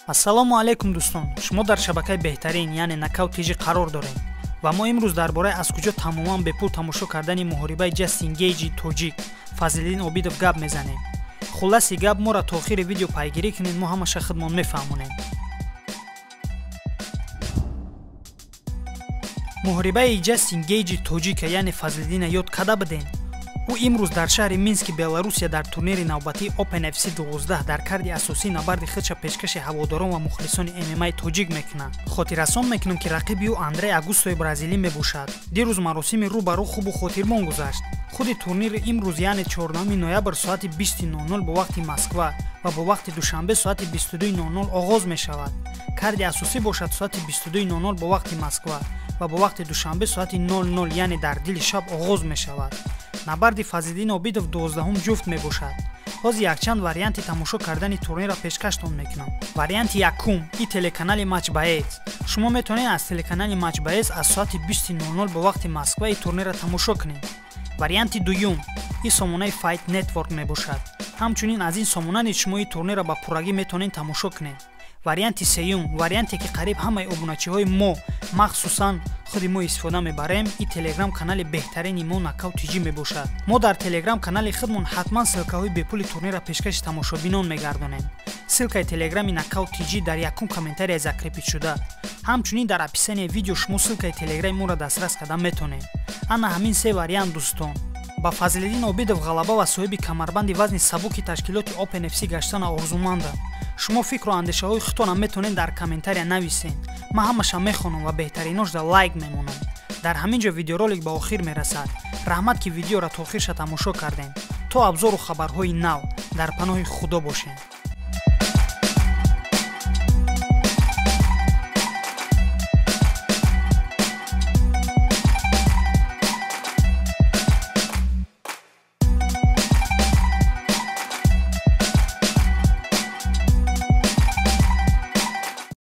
ассалому алайкум дӯстон, шумо дар шабакаи беҳтарин яъне нокаут тиҷи қарор дорем ва мо имрӯз дар бораи аз куҷо тамоман бепул тамошо кардани муҳорибаи ҷастин гейҷи тоҷик Фазлиддин Обидов гап мезанем. хулоси гап моро то охири видео пайгирӣ кунед, мо ҳамаша худмон мефаҳмонем. муҳорибаи ҷастин гейҷи тоҷика яъне Фазлиддина ёд када бидем. ӯ имрӯз дар шаҳри Мински, Беларусия дар турнири навбатии Open FC 12 дар карди асосии набарди худша пешкаши ҳаводорон ва мухлисони ММА тоҷик мекунад. хотиррасон мекунам ки рақиби ӯ Андрей Агустои бразилӣ мебошад. дирӯз маросими рӯ ба рӯ хубу хотирмон гузашт. худи турнири имрӯз яъне 4 ноябр соати 20:00 бо вақти Москва ва бо вақти душанбе соати 22:00 оғоз мешавад. карди асосӣ бошад соати 22:00 бо вақти Москва ва бо вақти душанбе соати 00 яъне дар дили шаб оғоз мешавад. набарди Фазлиддин Обидов 12-ум ҷуфт мебошад. ҳозир якчанд варианти тамошо кардани турнира пешкаштон мекунам. варианти якум, и телеканали матч боец. шумо метавонед аз телеканали матч боец аз соати 20:00 бо вақти Москва и турнира тамошо кунед. варианти дуюм, и сомонаи Fight Network мебошад. ҳамчунин аз ин сомона шумо и турнира ба пуррагӣ метавонед тамошо кунед. варианти сеюм, варианте ки қариб ҳамаи обуначиҳои мо, махсусан худи мо истифода мебарем, и телеграм канали беҳтарини мо нокаут тиҷи мебошад. мо дар телеграм канали худмон ҳатман силкаҳои бепули турнира пешкаши тамошобинон мегардонем. силкаи телеграми нокаут тиҷи дар якум комментария закрепид шуда. ҳамчунин дар описанияи видео шумо силкаи телеграми моро дастрас кардан метавонед. ана ҳамин се вариант дӯстон. ба Фазлиддин Обидов ғалаба ва соҳиби камарбанди вазни сабуки ташкилоти Open FC гаштана орзумандам. шумо фикру андешаҳои худтонам метавонед дар комментария нависед. ман ҳамаша мехонам ва беҳтариношда лайк мемонам. дар ҳамин ҷо видеоролик ба охир мерасад. раҳмат ки видеоро то охирша тамошо кардем. то абзору хабарҳои нав дар паноҳи худо бошем.